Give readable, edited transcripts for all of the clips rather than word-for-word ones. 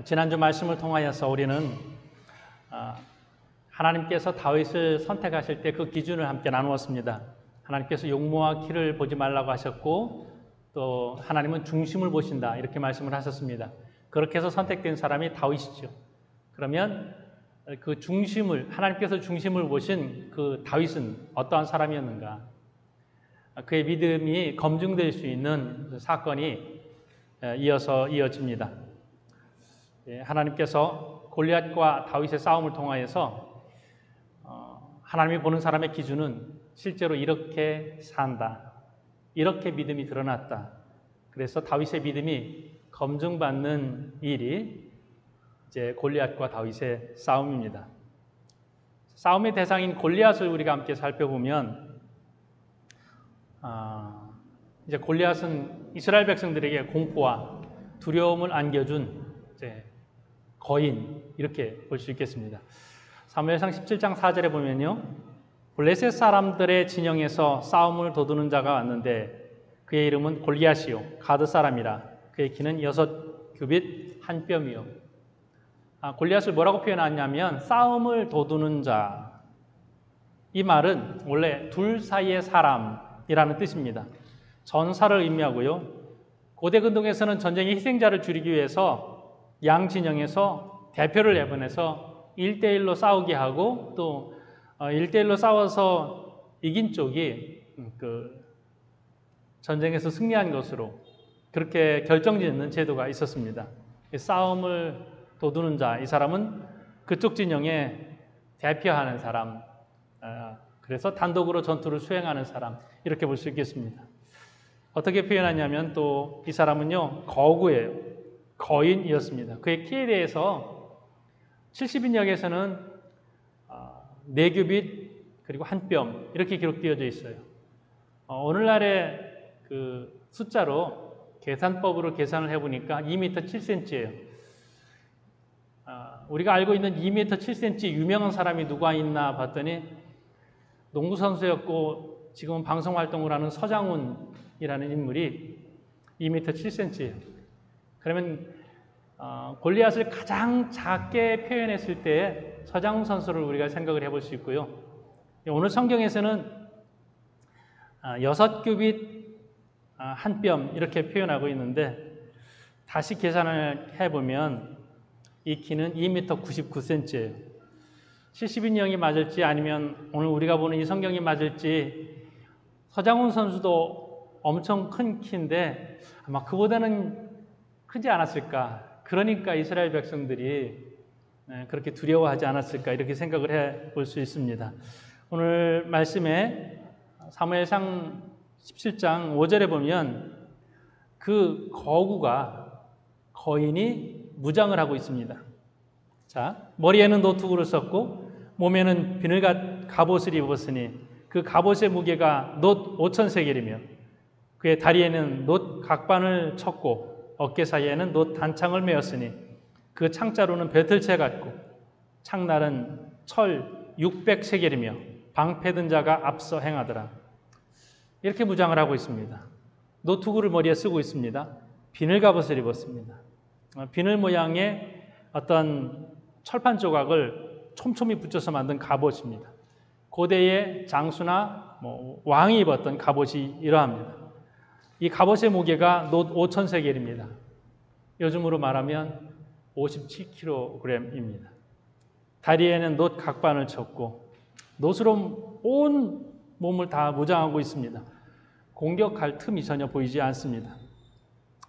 지난주 말씀을 통하여서 우리는 하나님께서 다윗을 선택하실 때 그 기준을 함께 나누었습니다. 하나님께서 용모와 키를 보지 말라고 하셨고 또 하나님은 중심을 보신다 이렇게 말씀을 하셨습니다. 그렇게 해서 선택된 사람이 다윗이죠. 그러면 그 중심을 하나님께서 중심을 보신 그 다윗은 어떠한 사람이었는가? 그의 믿음이 검증될 수 있는 사건이 이어집니다. 하나님께서 골리앗과 다윗의 싸움을 통하여서 하나님이 보는 사람의 기준은 실제로 이렇게 산다, 이렇게 믿음이 드러났다. 그래서 다윗의 믿음이 검증받는 일이 이제 골리앗과 다윗의 싸움입니다. 싸움의 대상인 골리앗을 우리가 함께 살펴보면 이제 골리앗은 이스라엘 백성들에게 공포와 두려움을 안겨준 거인 이렇게 볼 수 있겠습니다. 사무엘상 17장 4절에 보면요, 블레셋 사람들의 진영에서 싸움을 도두는 자가 왔는데 그의 이름은 골리앗이요 가드 사람이라. 그의 키는 6규빗 1뼘이요. 골리앗을 뭐라고 표현하냐면 싸움을 도두는 자. 이 말은 원래 둘 사이의 사람이라는 뜻입니다. 전사를 의미하고요. 고대 근동에서는 전쟁의 희생자를 줄이기 위해서 양 진영에서 대표를 내보내서 1대1로 싸우게 하고 또 1대1로 싸워서 이긴 쪽이 전쟁에서 승리한 것으로 그렇게 결정짓는 제도가 있었습니다. 싸움을 도두는 자, 이 사람은 그쪽 진영에 대표하는 사람, 그래서 단독으로 전투를 수행하는 사람 이렇게 볼 수 있겠습니다. 어떻게 표현하냐면 또 이 사람은요 거구예요. 거인이었습니다. 그의 키에 대해서 70인역에서는 4규빗 그리고 1뼘 이렇게 기록되어져 있어요. 오늘날의 그 숫자로 계산법으로 계산을 해보니까 2m 7cm예요. 우리가 알고 있는 2m 7cm 유명한 사람이 누가 있나 봤더니 농구선수였고 지금은 방송활동을 하는 서장훈이라는 인물이 2m 7cm예요. 그러면 골리앗을 가장 작게 표현했을 때 서장훈 선수를 우리가 생각을 해볼 수 있고요. 오늘 성경에서는 6규빗 1뼘 이렇게 표현하고 있는데 다시 계산을 해보면 이 키는 2m 99cm예요. 70인형이 맞을지 아니면 오늘 우리가 보는 이 성경이 맞을지 서장훈 선수도 엄청 큰 키인데 아마 그보다는 크지 않았을까. 그러니까 이스라엘 백성들이 그렇게 두려워하지 않았을까 이렇게 생각을 해볼 수 있습니다. 오늘 말씀에 사무엘상 17장 5절에 보면 그 거인이 무장을 하고 있습니다. 자, 머리에는 노투구를 썼고 몸에는 비늘같 갑옷을 입었으니 그 갑옷의 무게가 놋 5,000세겔이며 그의 다리에는 놋 각반을 쳤고 어깨 사이에는 놋 단창을 메었으니 그 창자루는 배틀채 같고 창날은 철 600세겔이며 방패든 자가 앞서 행하더라. 이렇게 무장을 하고 있습니다. 노투구를 머리에 쓰고 있습니다. 비늘 갑옷을 입었습니다. 비늘 모양의 어떤 철판 조각을 촘촘히 붙여서 만든 갑옷입니다. 고대의 장수나 왕이 입었던 갑옷이 이러합니다. 이 갑옷의 무게가 놋 5,000세겔입니다. 요즘으로 말하면 57kg입니다. 다리에는 놋 각반을 쳤고 놋으로 온 몸을 다 무장하고 있습니다. 공격할 틈이 전혀 보이지 않습니다.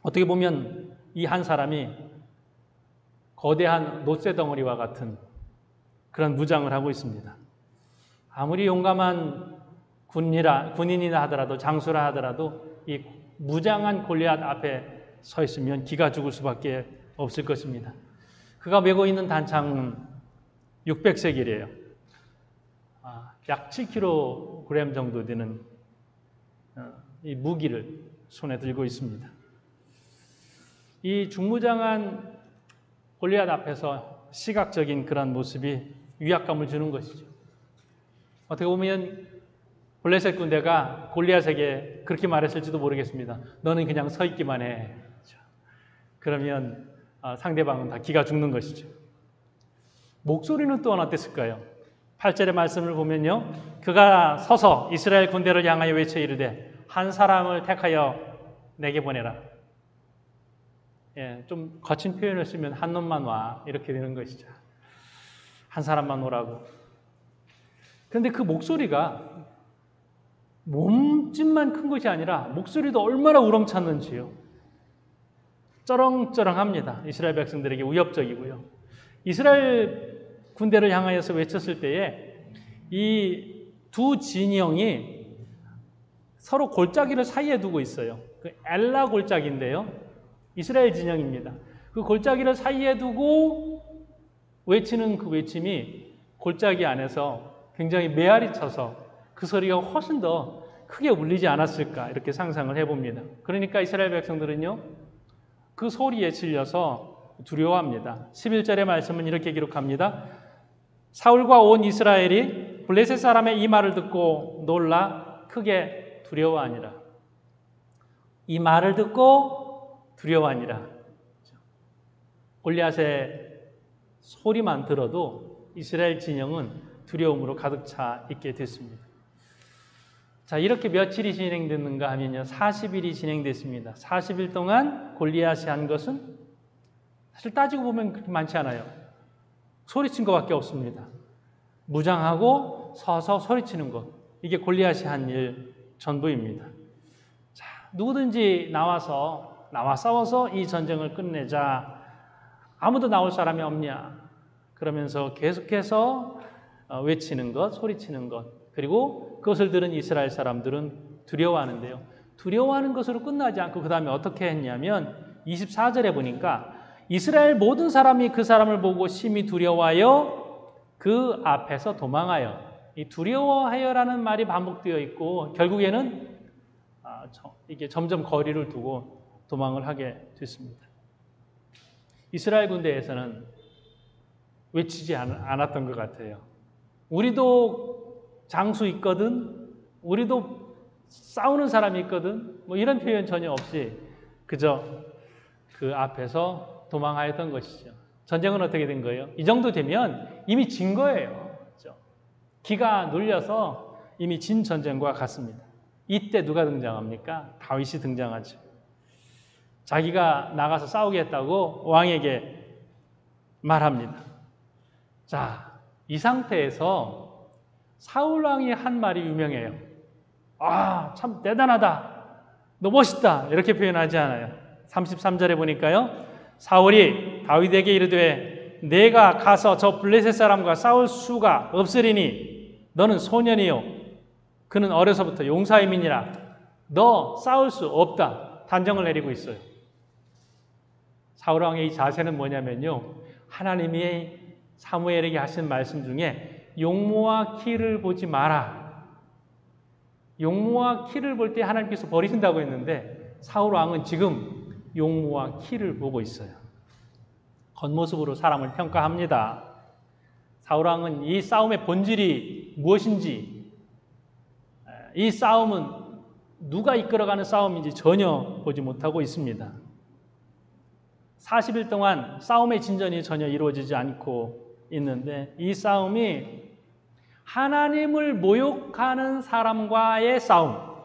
어떻게 보면 이 한 사람이 거대한 놋새 덩어리와 같은 그런 무장을 하고 있습니다. 아무리 용감한 군인이라 하더라도 장수라 하더라도 이 무장한 골리앗 앞에 서 있으면 기가 죽을 수밖에 없을 것입니다. 그가 메고 있는 단창은 600세겔이에요. 약 7kg 정도 되는 이 무기를 손에 들고 있습니다. 이 중무장한 골리앗 앞에서 시각적인 그런 모습이 위압감을 주는 것이죠. 어떻게 보면 블레셋 군대가 골리앗에게 그렇게 말했을지도 모르겠습니다. 너는 그냥 서 있기만 해. 그러면 상대방은 다 기가 죽는 것이죠. 목소리는 또한 어땠을까요? 8절의 말씀을 보면요. 그가 서서 이스라엘 군대를 향하여 외쳐 이르되 한 사람을 택하여 내게 보내라. 예, 좀 거친 표현을 쓰면 한 놈만 와 이렇게 되는 것이죠. 한 사람만 오라고. 그런데 그 목소리가 몸집만 큰 것이 아니라 목소리도 얼마나 우렁찼는지요. 쩌렁쩌렁합니다. 이스라엘 백성들에게 위협적이고요. 이스라엘 군대를 향하여서 외쳤을 때에 이 두 진영이 서로 골짜기를 사이에 두고 있어요. 그 엘라 골짜기인데요. 이스라엘 진영입니다. 그 골짜기를 사이에 두고 외치는 그 외침이 골짜기 안에서 굉장히 메아리 쳐서 그 소리가 훨씬 더 크게 울리지 않았을까 이렇게 상상을 해봅니다. 그러니까 이스라엘 백성들은요. 그 소리에 질려서 두려워합니다. 11절의 말씀은 이렇게 기록합니다. 사울과 온 이스라엘이 블레셋 사람의 이 말을 듣고 놀라 크게 두려워하니라. 이 말을 듣고 두려워하니라. 골리앗의 소리만 들어도 이스라엘 진영은 두려움으로 가득 차 있게 됐습니다. 자, 이렇게 며칠이 진행됐는가 하면요. 40일이 진행됐습니다. 40일 동안 골리앗이 한 것은 사실 따지고 보면 그렇게 많지 않아요. 소리친 것밖에 없습니다. 무장하고 서서 소리치는 것. 이게 골리앗이 한 일 전부입니다. 자, 누구든지 나와 싸워서 이 전쟁을 끝내자. 아무도 나올 사람이 없냐. 그러면서 계속해서 외치는 것, 소리치는 것. 그리고 그것을 들은 이스라엘 사람들은 두려워하는데요. 두려워하는 것으로 끝나지 않고 그 다음에 어떻게 했냐면 24절에 보니까 이스라엘 모든 사람이 그 사람을 보고 심히 두려워하여 그 앞에서 도망하여. 이 두려워하여라는 말이 반복되어 있고 결국에는 이게 점점 거리를 두고 도망을 하게 됐습니다. 이스라엘 군대에서는 외치지 않았던 것 같아요. 우리도 장수 있거든, 우리도 싸우는 사람이 있거든, 뭐 이런 표현 전혀 없이 그저 그 앞에서 도망하였던 것이죠. 전쟁은 어떻게 된 거예요? 이 정도 되면 이미 진 거예요. 그렇죠? 기가 눌려서 이미 진 전쟁과 같습니다. 이때 누가 등장합니까? 다윗이 등장하죠. 자기가 나가서 싸우겠다고 왕에게 말합니다. 자, 이 상태에서 사울 왕이 한 말이 유명해요. 아, 참 대단하다. 너 멋있다. 이렇게 표현하지 않아요. 33절에 보니까요. 사울이 다윗에게 이르되 내가 가서 저 블레셋 사람과 싸울 수가 없으리니 너는 소년이요 그는 어려서부터 용사임이니라. 너 싸울 수 없다. 단정을 내리고 있어요. 사울 왕의 이 자세는 뭐냐면요. 하나님이 사무엘에게 하신 말씀 중에 용모와 키를 보지 마라. 용모와 키를 볼 때 하나님께서 버리신다고 했는데 사울 왕은 지금 용모와 키를 보고 있어요. 겉모습으로 사람을 평가합니다. 사울 왕은 이 싸움의 본질이 무엇인지, 이 싸움은 누가 이끌어가는 싸움인지 전혀 보지 못하고 있습니다. 40일 동안 싸움의 진전이 전혀 이루어지지 않고 있는데 이 싸움이 하나님을 모욕하는 사람과의 싸움.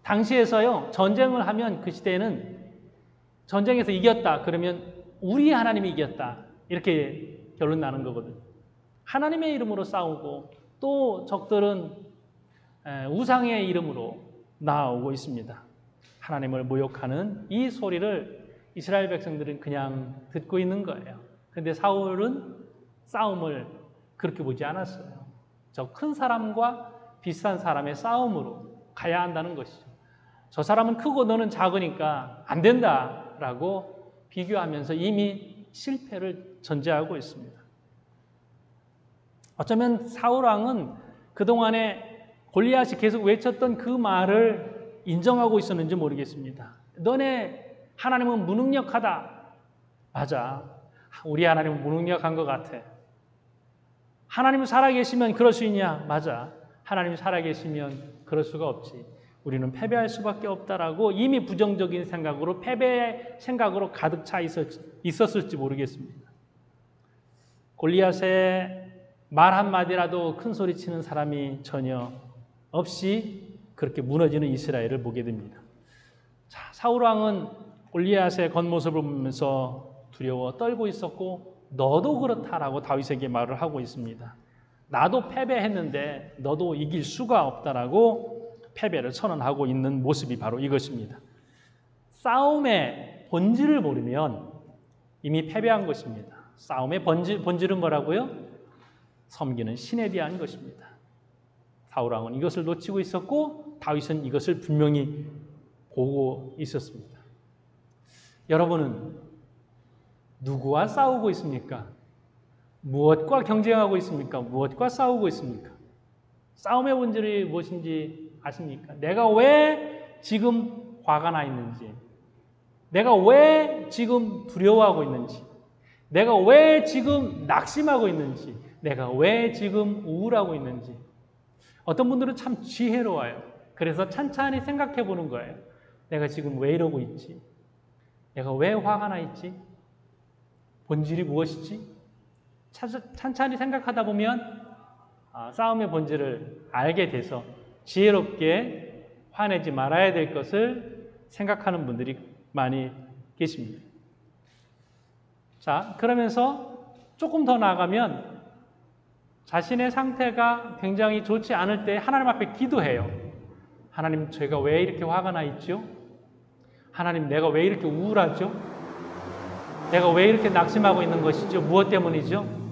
당시에서요, 전쟁을 하면 그 시대에는 전쟁에서 이겼다 그러면 우리 하나님이 이겼다 이렇게 결론 나는 거거든요. 하나님의 이름으로 싸우고 또 적들은 우상의 이름으로 나오고 있습니다. 하나님을 모욕하는 이 소리를 이스라엘 백성들은 그냥 듣고 있는 거예요. 그런데 사울은 싸움을 그렇게 보지 않았어요. 저 큰 사람과 비싼 사람의 싸움으로 가야 한다는 것이죠. 저 사람은 크고 너는 작으니까 안 된다라고 비교하면서 이미 실패를 전제하고 있습니다. 어쩌면 사울 왕은 그동안에 골리앗이 계속 외쳤던 그 말을 인정하고 있었는지 모르겠습니다. 너네 하나님은 무능력하다. 맞아. 우리 하나님은 무능력한 것 같아. 하나님은 살아계시면 그럴 수 있냐? 맞아. 하나님이 살아계시면 그럴 수가 없지. 우리는 패배할 수밖에 없다라고 이미 부정적인 생각으로 패배의 생각으로 가득 차 있었을지 모르겠습니다. 골리앗의 말 한마디라도 큰 소리 치는 사람이 전혀 없이 그렇게 무너지는 이스라엘을 보게 됩니다. 자, 사울 왕은 골리앗의 겉모습을 보면서 두려워 떨고 있었고 너도 그렇다라고 다윗에게 말을 하고 있습니다. 나도 패배했는데 너도 이길 수가 없다라고 패배를 선언하고 있는 모습이 바로 이것입니다. 싸움의 본질을 모르면 이미 패배한 것입니다. 싸움의 본질은 뭐라고요? 섬기는 신에 대한 것입니다. 사울 왕은 이것을 놓치고 있었고 다윗은 이것을 분명히 보고 있었습니다. 여러분은 누구와 싸우고 있습니까? 무엇과 경쟁하고 있습니까? 무엇과 싸우고 있습니까? 싸움의 본질이 무엇인지 아십니까? 내가 왜 지금 화가 나 있는지, 내가 왜 지금 두려워하고 있는지, 내가 왜 지금 낙심하고 있는지, 내가 왜 지금 우울하고 있는지. 어떤 분들은 참 지혜로워요. 그래서 찬찬히 생각해 보는 거예요. 내가 지금 왜 이러고 있지? 내가 왜 화가 나 있지? 본질이 무엇이지? 찬찬히 생각하다 보면 싸움의 본질을 알게 돼서 지혜롭게 화내지 말아야 될 것을 생각하는 분들이 많이 계십니다. 자, 그러면서 조금 더 나아가면 자신의 상태가 굉장히 좋지 않을 때 하나님 앞에 기도해요. 하나님, 제가 왜 이렇게 화가 나 있죠? 하나님, 내가 왜 이렇게 우울하죠? 내가 왜 이렇게 낙심하고 있는 것이죠? 무엇 때문이죠?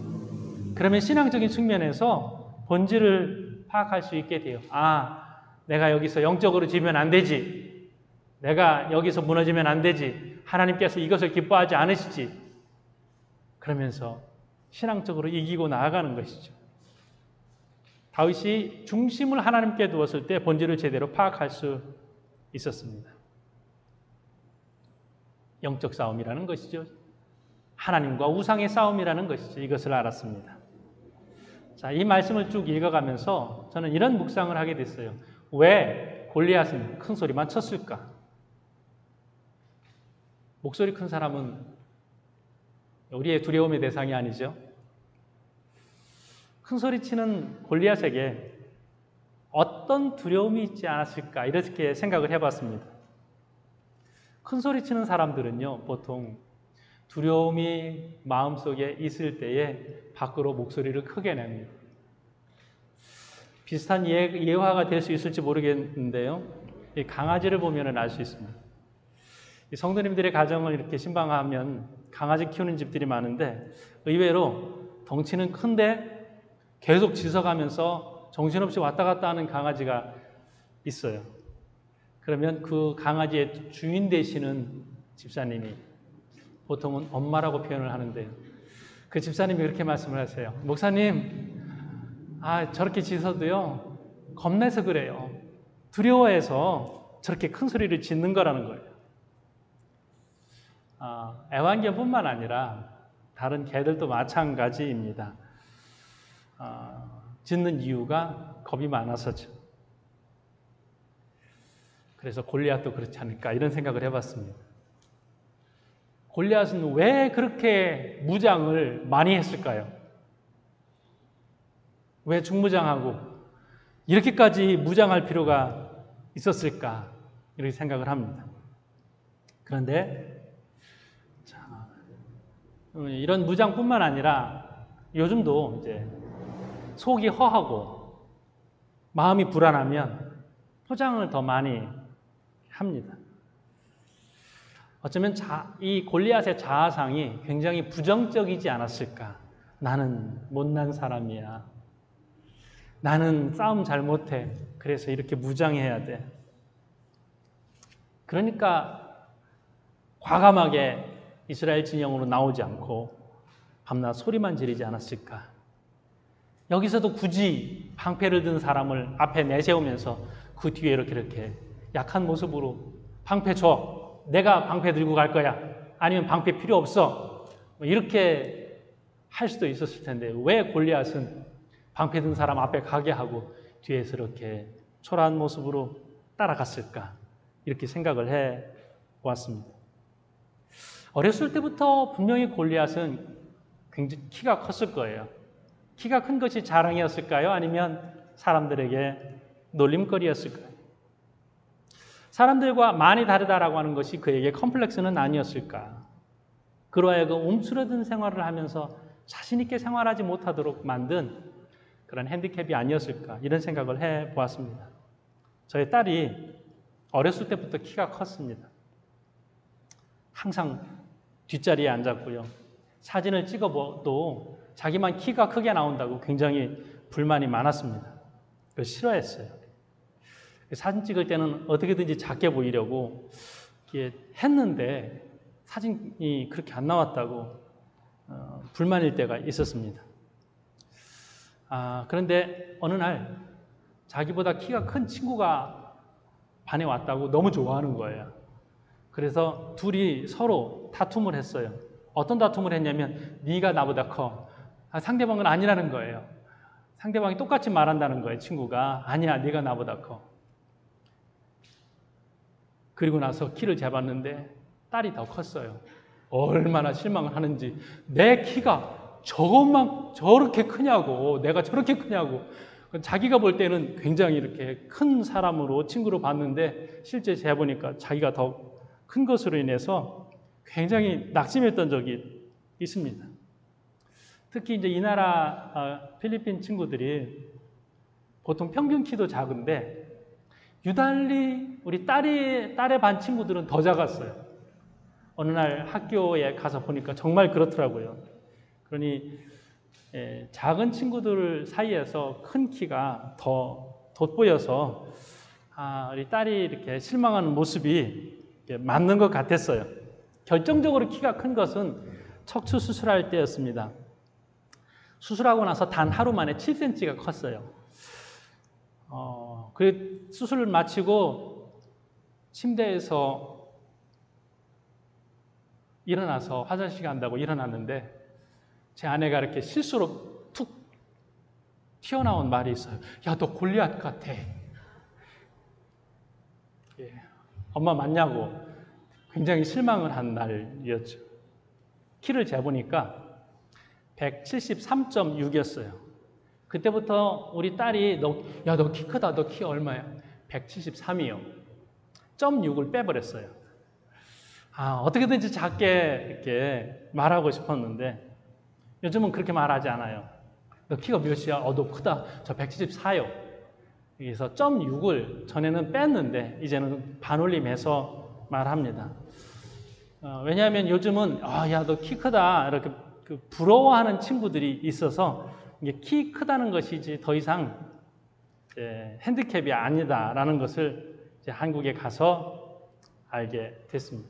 그러면 신앙적인 측면에서 본질을 파악할 수 있게 돼요. 아, 내가 여기서 영적으로 지면 안 되지. 내가 여기서 무너지면 안 되지. 하나님께서 이것을 기뻐하지 않으시지. 그러면서 신앙적으로 이기고 나아가는 것이죠. 다윗이 중심을 하나님께 두었을 때 본질을 제대로 파악할 수 있었습니다. 영적 싸움이라는 것이죠. 하나님과 우상의 싸움이라는 것이죠. 이것을 알았습니다. 자, 이 말씀을 쭉 읽어가면서 저는 이런 묵상을 하게 됐어요. 왜 골리앗은 큰 소리만 쳤을까? 목소리 큰 사람은 우리의 두려움의 대상이 아니죠. 큰 소리 치는 골리앗에게 어떤 두려움이 있지 않았을까? 이렇게 생각을 해봤습니다. 큰 소리 치는 사람들은요, 보통 두려움이 마음속에 있을 때에 밖으로 목소리를 크게 냅니다. 비슷한 예화가 될 수 있을지 모르겠는데요. 이 강아지를 보면 알 수 있습니다. 이 성도님들의 가정을 이렇게 신방하면 강아지 키우는 집들이 많은데 의외로 덩치는 큰데 계속 짖어가면서 정신없이 왔다 갔다 하는 강아지가 있어요. 그러면 그 강아지의 주인 되시는 집사님이 보통은 엄마라고 표현을 하는데요. 그 집사님이 그렇게 말씀을 하세요. 목사님, 저렇게 짖어도요, 겁내서 그래요. 두려워해서 저렇게 큰 소리를 짓는 거라는 거예요. 애완견뿐만 아니라 다른 개들도 마찬가지입니다. 짖는 이유가 겁이 많아서죠. 그래서 골리앗도 그렇지 않을까 이런 생각을 해봤습니다. 골리앗은 왜 그렇게 무장을 많이 했을까요? 왜 중무장하고 이렇게까지 무장할 필요가 있었을까? 이렇게 생각을 합니다. 그런데 이런 무장뿐만 아니라 요즘도 이제 속이 허하고 마음이 불안하면 포장을 더 많이 합니다. 어쩌면 이 골리앗의 자아상이 굉장히 부정적이지 않았을까? 나는 못난 사람이야. 나는 싸움 잘 못해. 그래서 이렇게 무장해야 돼. 그러니까 과감하게 이스라엘 진영으로 나오지 않고 밤낮 소리만 지르지 않았을까? 여기서도 굳이 방패를 든 사람을 앞에 내세우면서 그 뒤에 이렇게 약한 모습으로 방패 줘. 내가 방패 들고 갈 거야. 아니면 방패 필요 없어. 이렇게 할 수도 있었을 텐데 왜 골리앗은 방패 든 사람 앞에 가게 하고 뒤에서 이렇게 초라한 모습으로 따라갔을까? 이렇게 생각을 해 보았습니다. 어렸을 때부터 분명히 골리앗은 굉장히 키가 컸을 거예요. 키가 큰 것이 자랑이었을까요? 아니면 사람들에게 놀림거리였을까요? 사람들과 많이 다르다라고 하는 것이 그에게 컴플렉스는 아니었을까? 그로 하여금 움츠러든 생활을 하면서 자신 있게 생활하지 못하도록 만든 그런 핸디캡이 아니었을까? 이런 생각을 해 보았습니다. 저희 딸이 어렸을 때부터 키가 컸습니다. 항상 뒷자리에 앉았고요. 사진을 찍어봐도 자기만 키가 크게 나온다고 굉장히 불만이 많았습니다. 그걸 싫어했어요. 사진 찍을 때는 어떻게든지 작게 보이려고 했는데 사진이 그렇게 안 나왔다고 불만일 때가 있었습니다. 그런데 어느 날 자기보다 키가 큰 친구가 반에 왔다고 너무 좋아하는 거예요. 그래서 둘이 서로 다툼을 했어요. 어떤 다툼을 했냐면 네가 나보다 커. 상대방은 아니라는 거예요. 상대방이 똑같이 말한다는 거예요. 친구가 아니야 네가 나보다 커. 그리고 나서 키를 재봤는데 딸이 더 컸어요. 얼마나 실망을 하는지. 내 키가 저것만 저렇게 크냐고. 내가 저렇게 크냐고. 자기가 볼 때는 굉장히 이렇게 큰 사람으로 친구로 봤는데 실제 재보니까 자기가 더 큰 것으로 인해서 굉장히 낙심했던 적이 있습니다. 특히 이제 이 나라 필리핀 친구들이 보통 평균 키도 작은데 유달리 우리 딸의 반 친구들은 더 작았어요. 어느 날 학교에 가서 보니까 정말 그렇더라고요. 그러니 작은 친구들 사이에서 큰 키가 더 돋보여서 우리 딸이 이렇게 실망하는 모습이 맞는 것 같았어요. 결정적으로 키가 큰 것은 척추 수술할 때였습니다. 수술하고 나서 단 하루 만에 7cm가 컸어요. 그 수술을 마치고 침대에서 일어나서 화장실 간다고 일어났는데 제 아내가 이렇게 실수로 툭 튀어나온 말이 있어요. 야, 너 골리앗 같아. 엄마 맞냐고 굉장히 실망을 한 날이었죠. 키를 재보니까 173.6이었어요. 그때부터 우리 딸이 야, 너 키 크다. 너 키 얼마야? 173이요. 0.6을 빼버렸어요. 어떻게든지 작게 이렇게 말하고 싶었는데 요즘은 그렇게 말하지 않아요. 너 키가 몇이야? 너 크다. 저 174요. 그래서 0.6을 전에는 뺐는데 이제는 반올림해서 말합니다. 왜냐하면 요즘은 야, 너 키 크다 이렇게 부러워하는 친구들이 있어서 이게 키 크다는 것이 이제 더 이상 핸디캡이 아니다라는 것을 이제 한국에 가서 알게 됐습니다.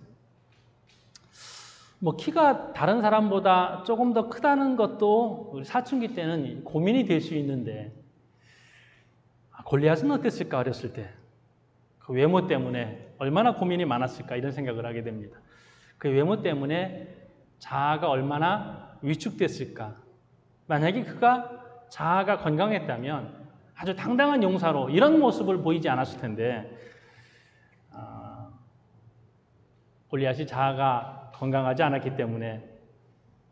키가 다른 사람보다 조금 더 크다는 것도 우리 사춘기 때는 고민이 될 수 있는데 골리앗은 어땠을까 어렸을 때? 그 외모 때문에 얼마나 고민이 많았을까 이런 생각을 하게 됩니다. 그 외모 때문에 자아가 얼마나 위축됐을까? 만약에 그가 자아가 건강했다면 아주 당당한 용사로 이런 모습을 보이지 않았을 텐데 골리앗이 자아가 건강하지 않았기 때문에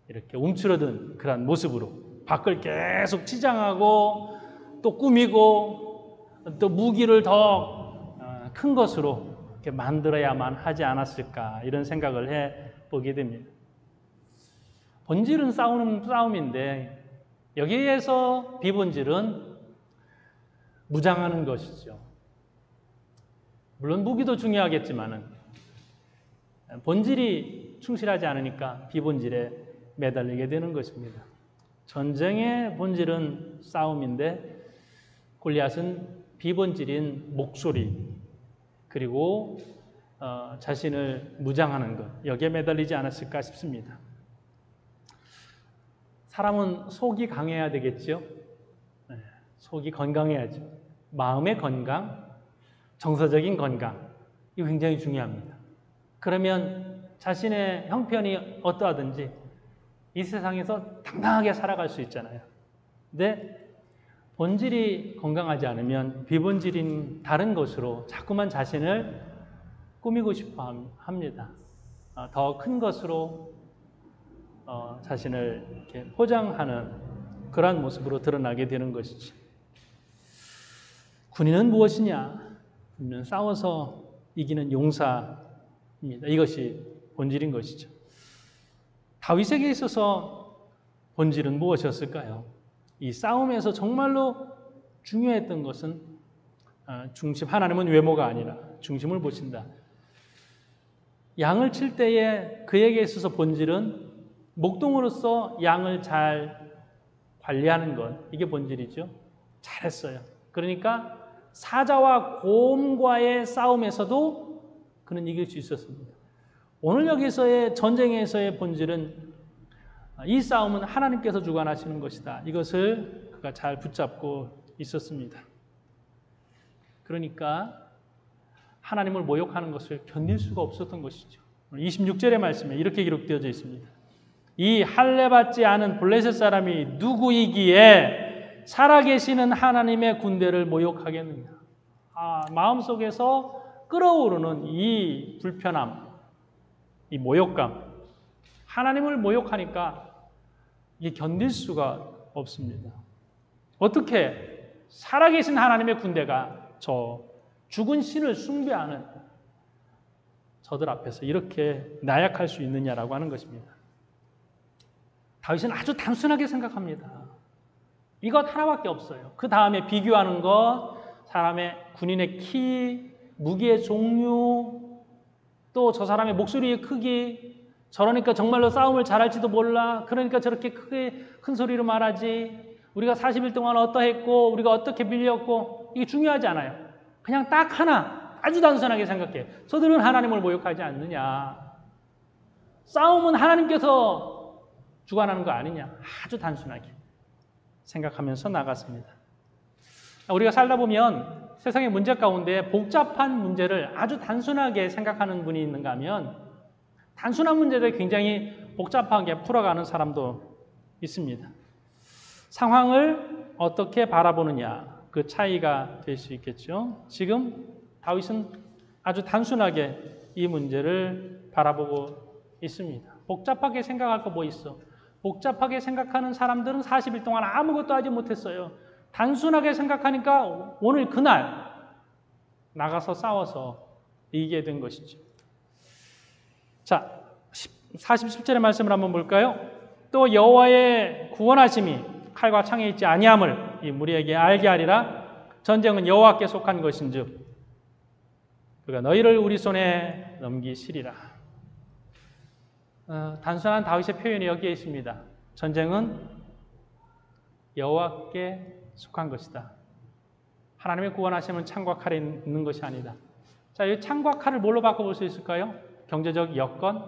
이렇게 움츠러든 그런 모습으로 밖을 계속 치장하고 또 꾸미고 또 무기를 더 큰 것으로 이렇게 만들어야만 하지 않았을까 이런 생각을 해보게 됩니다. 본질은 싸움인데 여기에서 비본질은 무장하는 것이죠. 물론 무기도 중요하겠지만은 본질이 충실하지 않으니까 비본질에 매달리게 되는 것입니다. 전쟁의 본질은 싸움인데 골리앗은 비본질인 목소리 그리고 자신을 무장하는 것 여기에 매달리지 않았을까 싶습니다. 사람은 속이 강해야 되겠죠. 속이 건강해야죠. 마음의 건강, 정서적인 건강 이거 굉장히 중요합니다. 그러면 자신의 형편이 어떠하든지 이 세상에서 당당하게 살아갈 수 있잖아요. 근데 본질이 건강하지 않으면 비본질인 다른 것으로 자꾸만 자신을 꾸미고 싶어 합니다. 더 큰 것으로 자신을 이렇게 포장하는 그러한 모습으로 드러나게 되는 것이지. 군인은 무엇이냐? 군인은 싸워서 이기는 용사입니다. 이것이 본질인 것이죠. 다윗에게 있어서 본질은 무엇이었을까요? 이 싸움에서 정말로 중요했던 것은 하나님은 외모가 아니라 중심을 보신다. 양을 칠 때에 그에게 있어서 본질은 목동으로서 양을 잘 관리하는 것, 이게 본질이죠. 잘했어요. 그러니까 사자와 곰과의 싸움에서도 그는 이길 수 있었습니다. 오늘 여기서의 전쟁에서의 본질은 이 싸움은 하나님께서 주관하시는 것이다. 이것을 그가 잘 붙잡고 있었습니다. 그러니까 하나님을 모욕하는 것을 견딜 수가 없었던 것이죠. 26절의 말씀에 이렇게 기록되어져 있습니다. 이 할례받지 않은 블레셋 사람이 누구이기에 살아계시는 하나님의 군대를 모욕하겠느냐. 마음속에서 끓어오르는 이 불편함, 이 모욕감, 하나님을 모욕하니까 이게 견딜 수가 없습니다. 어떻게 살아계신 하나님의 군대가 저 죽은 신을 숭배하는 저들 앞에서 이렇게 나약할 수 있느냐라고 하는 것입니다. 다윗은 아주 단순하게 생각합니다. 이것 하나밖에 없어요. 그 다음에 비교하는 것, 사람의 군인의 키, 무기의 종류, 또 저 사람의 목소리의 크기, 저러니까 정말로 싸움을 잘할지도 몰라. 그러니까 저렇게 크게 큰 소리로 말하지. 우리가 40일 동안 어떠했고 우리가 어떻게 밀렸고 이게 중요하지 않아요. 그냥 딱 하나 아주 단순하게 생각해. 저들은 하나님을 모욕하지 않느냐. 싸움은 하나님께서 주관하는 거 아니냐. 아주 단순하게 생각하면서 나갔습니다. 우리가 살다 보면 세상의 문제 가운데 복잡한 문제를 아주 단순하게 생각하는 분이 있는가 하면 단순한 문제를 굉장히 복잡하게 풀어가는 사람도 있습니다. 상황을 어떻게 바라보느냐, 그 차이가 될 수 있겠죠. 지금 다윗은 아주 단순하게 이 문제를 바라보고 있습니다. 복잡하게 생각할 거 뭐 있어? 복잡하게 생각하는 사람들은 40일 동안 아무것도 하지 못했어요. 단순하게 생각하니까 오늘 그날 나가서 싸워서 이기게 된 것이죠. 자, 47절의 말씀을 한번 볼까요? 또 여호와의 구원하심이 칼과 창에 있지 아니함을 이 무리에게 알게 하리라. 전쟁은 여호와께 속한 것인즉 그가 너희를 우리 손에 넘기시리라. 단순한 다윗의 표현이 여기에 있습니다. 전쟁은 여호와께 속한 것이다. 하나님의 구원하심은 창과 칼에 있는 것이 아니다. 자, 이 창과 칼을 뭘로 바꿔볼 수 있을까요? 경제적 여건,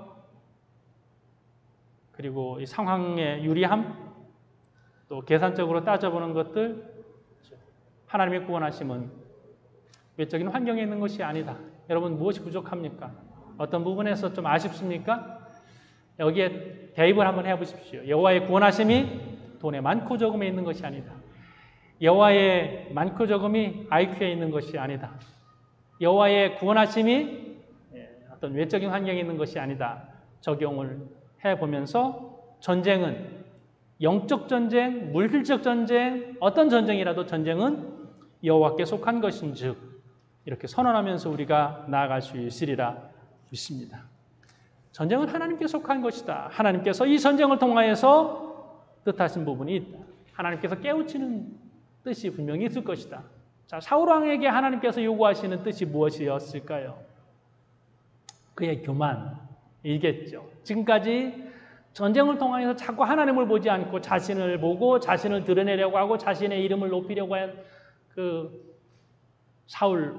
그리고 이 상황의 유리함, 또 계산적으로 따져보는 것들. 하나님의 구원하심은 외적인 환경에 있는 것이 아니다. 여러분 무엇이 부족합니까? 어떤 부분에서 좀 아쉽습니까? 여기에 대입을 한번 해보십시오. 여호와의 구원하심이 돈의 많고 적음에 있는 것이 아니다. 여호와의 많고 적음이 IQ에 있는 것이 아니다. 여호와의 구원하심이 어떤 외적인 환경에 있는 것이 아니다. 적용을 해보면서 전쟁은 영적 전쟁, 물질적 전쟁, 어떤 전쟁이라도 전쟁은 여호와께 속한 것인즉 이렇게 선언하면서 우리가 나아갈 수 있으리라 믿습니다. 전쟁은 하나님께 속한 것이다. 하나님께서 이 전쟁을 통하여서 뜻하신 부분이 있다. 하나님께서 깨우치는 뜻이 분명히 있을 것이다. 자, 사울 왕에게 하나님께서 요구하시는 뜻이 무엇이었을까요? 그의 교만이겠죠. 지금까지 전쟁을 통하여서 자꾸 하나님을 보지 않고 자신을 보고 자신을 드러내려고 하고 자신의 이름을 높이려고 한 그 사울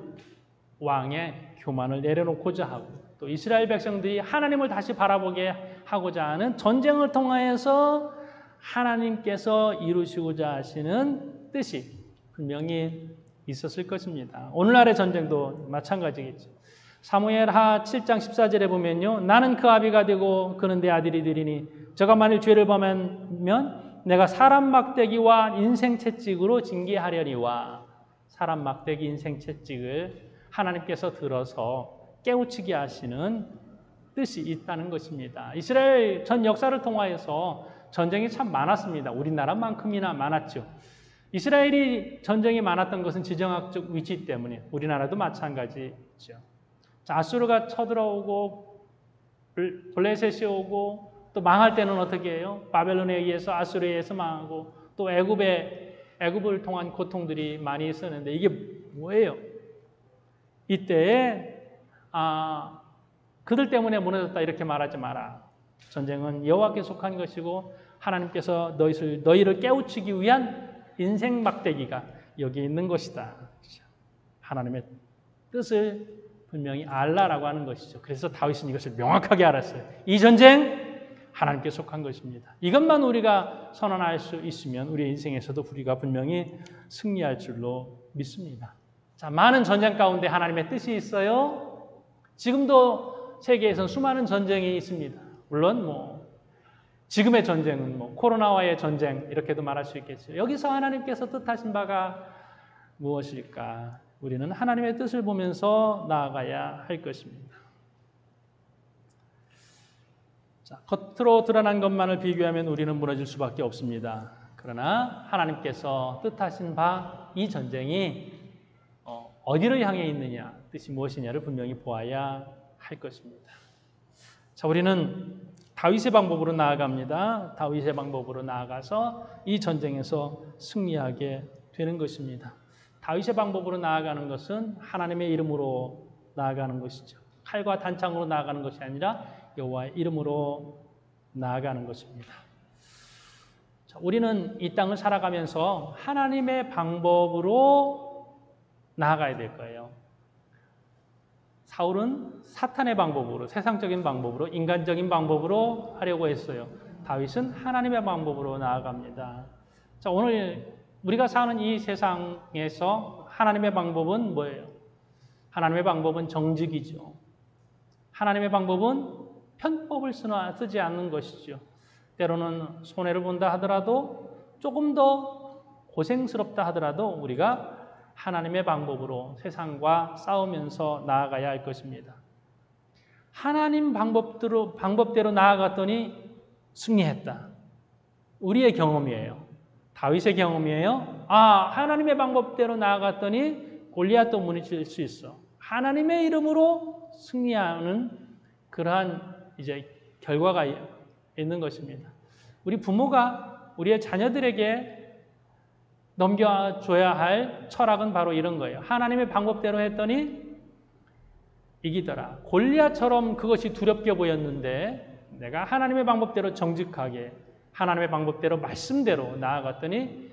왕의 교만을 내려놓고자 하고 또 이스라엘 백성들이 하나님을 다시 바라보게 하고자 하는 전쟁을 통하여서 하나님께서 이루시고자 하시는 뜻이 분명히 있었을 것입니다. 오늘날의 전쟁도 마찬가지겠죠. 사무엘하 7장 14절에 보면요. 나는 그 아비가 되고 그는 내 아들이 되리니 저가 만일 죄를 범하면 내가 사람 막대기와 인생 채찍으로 징계하려니와 사람 막대기 인생 채찍을 하나님께서 들어서 깨우치게 하시는 뜻이 있다는 것입니다. 이스라엘 전 역사를 통하여서 전쟁이 참 많았습니다. 우리나라만큼이나 많았죠. 이스라엘이 전쟁이 많았던 것은 지정학적 위치 때문에 우리나라도 마찬가지죠. 자, 아수르가 쳐들어오고 블레셋이 오고 또 망할 때는 어떻게 해요? 바벨론에 의해서 아수르에 의해서 망하고 또 애굽을 통한 고통들이 많이 있었는데 이게 뭐예요? 이때에 그들 때문에 무너졌다 이렇게 말하지 마라. 전쟁은 여호와께 속한 것이고 하나님께서 너희를 깨우치기 위한 인생 막대기가 여기 있는 것이다. 하나님의 뜻을 분명히 알라라고 하는 것이죠. 그래서 다윗은 이것을 명확하게 알았어요. 이 전쟁 하나님께 속한 것입니다. 이것만 우리가 선언할 수 있으면 우리 인생에서도 우리가 분명히 승리할 줄로 믿습니다. 자, 많은 전쟁 가운데 하나님의 뜻이 있어요. 지금도 세계에선 수많은 전쟁이 있습니다. 물론 지금의 전쟁은 코로나와의 전쟁 이렇게도 말할 수 있겠죠. 여기서 하나님께서 뜻하신 바가 무엇일까? 우리는 하나님의 뜻을 보면서 나아가야 할 것입니다. 자, 겉으로 드러난 것만을 비교하면 우리는 무너질 수밖에 없습니다. 그러나 하나님께서 뜻하신 바 이 전쟁이 어디를 향해 있느냐, 뜻이 무엇이냐를 분명히 보아야 할 것입니다. 자, 우리는 다윗의 방법으로 나아갑니다. 다윗의 방법으로 나아가서 이 전쟁에서 승리하게 되는 것입니다. 다윗의 방법으로 나아가는 것은 하나님의 이름으로 나아가는 것이죠. 칼과 단창으로 나아가는 것이 아니라 여호와의 이름으로 나아가는 것입니다. 자, 우리는 이 땅을 살아가면서 하나님의 방법으로 나아가야 될 거예요. 사울은 사탄의 방법으로, 세상적인 방법으로, 인간적인 방법으로 하려고 했어요. 다윗은 하나님의 방법으로 나아갑니다. 자, 오늘 우리가 사는 이 세상에서 하나님의 방법은 뭐예요? 하나님의 방법은 정직이죠. 하나님의 방법은 편법을 쓰지 않는 것이죠. 때로는 손해를 본다 하더라도 조금 더 고생스럽다 하더라도 우리가 하나님의 방법으로 세상과 싸우면서 나아가야 할 것입니다. 하나님 방법대로 나아갔더니 승리했다. 우리의 경험이에요. 다윗의 경험이에요. 하나님의 방법대로 나아갔더니 골리앗도 무너질 수 있어. 하나님의 이름으로 승리하는 그러한 이제 결과가 있는 것입니다. 우리 부모가 우리의 자녀들에게 넘겨줘야 할 철학은 바로 이런 거예요. 하나님의 방법대로 했더니 이기더라. 골리앗처럼 그것이 두렵게 보였는데 내가 하나님의 방법대로 정직하게 하나님의 방법대로 말씀대로 나아갔더니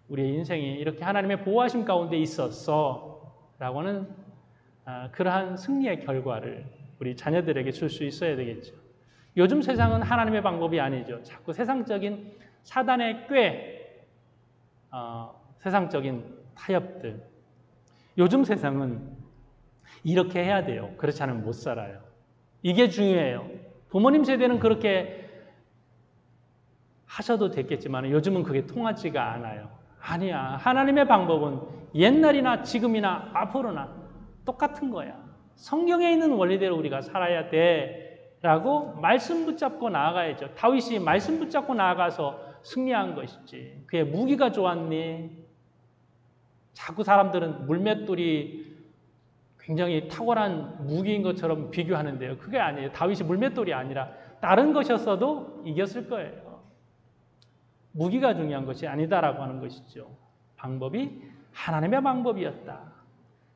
우리의 인생이 이렇게 하나님의 보호하심 가운데 있었어 라고는 그러한 승리의 결과를 우리 자녀들에게 줄 수 있어야 되겠죠. 요즘 세상은 하나님의 방법이 아니죠. 자꾸 세상적인 사단의 세상적인 타협들. 요즘 세상은 이렇게 해야 돼요. 그렇지 않으면 못 살아요. 이게 중요해요. 부모님 세대는 그렇게 하셔도 됐겠지만 요즘은 그게 통하지가 않아요. 아니야. 하나님의 방법은 옛날이나 지금이나 앞으로나 똑같은 거야. 성경에 있는 원리대로 우리가 살아야 돼라고 말씀 붙잡고 나아가야죠. 다윗이 말씀 붙잡고 나아가서 승리한 것이지. 그의 무기가 좋았니? 자꾸 사람들은 물맷돌이 굉장히 탁월한 무기인 것처럼 비교하는데요. 그게 아니에요. 다윗이 물맷돌이 아니라 다른 것이었어도 이겼을 거예요. 무기가 중요한 것이 아니다라고 하는 것이죠. 방법이 하나님의 방법이었다.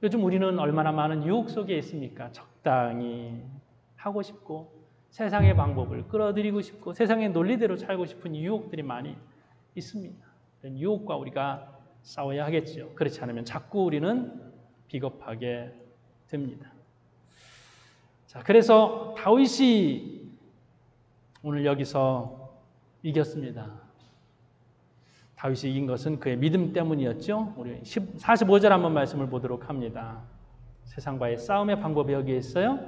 요즘 우리는 얼마나 많은 유혹 속에 있습니까? 적당히 하고 싶고 세상의 방법을 끌어들이고 싶고 세상의 논리대로 살고 싶은 유혹들이 많이 있습니다. 이런 유혹과 우리가 싸워야 하겠죠. 그렇지 않으면 자꾸 우리는 비겁하게 됩니다. 자, 그래서 다윗이 오늘 여기서 이겼습니다. 다윗이 이긴 것은 그의 믿음 때문이었죠. 우리 45절 한번 말씀을 보도록 합니다. 세상과의 싸움의 방법이 여기에 있어요.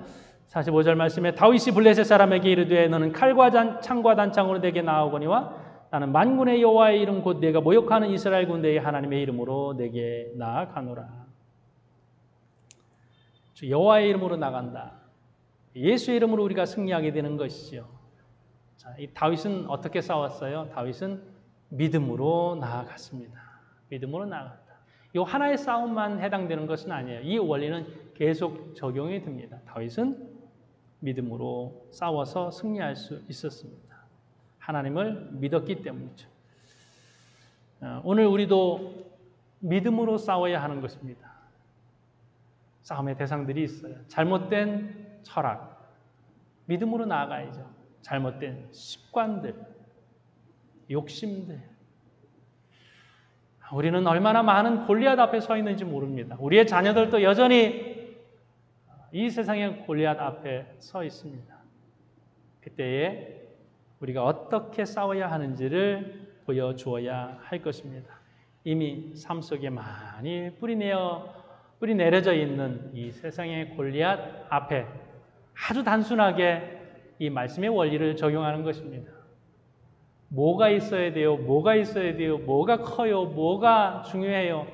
45절 말씀에 다윗이 블레셋 사람에게 이르되 너는 칼과 창과 단창으로 내게 나아오거니와 나는 만군의 여호와의 이름 곧 내가 모욕하는 이스라엘 군대의 하나님의 이름으로 내게 나아가노라. 여호와의 이름으로 나간다. 예수의 이름으로 우리가 승리하게 되는 것이죠. 자, 이 다윗은 어떻게 싸웠어요? 다윗은 믿음으로 나아갔습니다. 믿음으로 나아갔다. 이 하나의 싸움만 해당되는 것은 아니에요. 이 원리는 계속 적용이 됩니다. 다윗은 믿음으로 싸워서 승리할 수 있었습니다. 하나님을 믿었기 때문이죠. 오늘 우리도 믿음으로 싸워야 하는 것입니다. 싸움의 대상들이 있어요. 잘못된 철학, 믿음으로 나아가야죠. 잘못된 습관들, 욕심들. 우리는 얼마나 많은 골리앗 앞에 서 있는지 모릅니다. 우리의 자녀들도 여전히 이 세상의 골리앗 앞에 서 있습니다. 그때에 우리가 어떻게 싸워야 하는지를 보여주어야 할 것입니다. 이미 삶 속에 많이 뿌리 내려져 있는 이 세상의 골리앗 앞에 아주 단순하게 이 말씀의 원리를 적용하는 것입니다. 뭐가 있어야 돼요? 뭐가 있어야 돼요? 뭐가 커요? 뭐가 중요해요?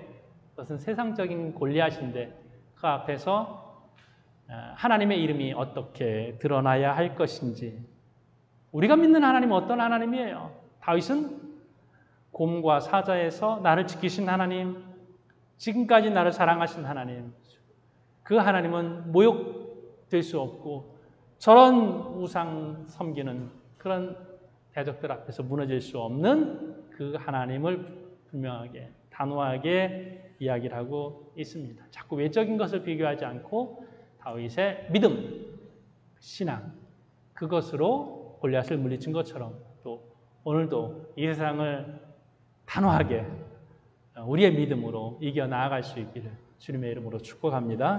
그것은 세상적인 골리앗인데 그 앞에서 하나님의 이름이 어떻게 드러나야 할 것인지, 우리가 믿는 하나님은 어떤 하나님이에요? 다윗은 곰과 사자에서 나를 지키신 하나님, 지금까지 나를 사랑하신 하나님, 그 하나님은 모욕될 수 없고 저런 우상 섬기는 그런 대적들 앞에서 무너질 수 없는 그 하나님을 분명하게 단호하게 이야기를 하고 있습니다. 자꾸 외적인 것을 비교하지 않고 다윗의 믿음, 신앙, 그것으로 골리앗을 물리친 것처럼 또 오늘도 이 세상을 단호하게 우리의 믿음으로 이겨 나아갈 수 있기를 주님의 이름으로 축복합니다.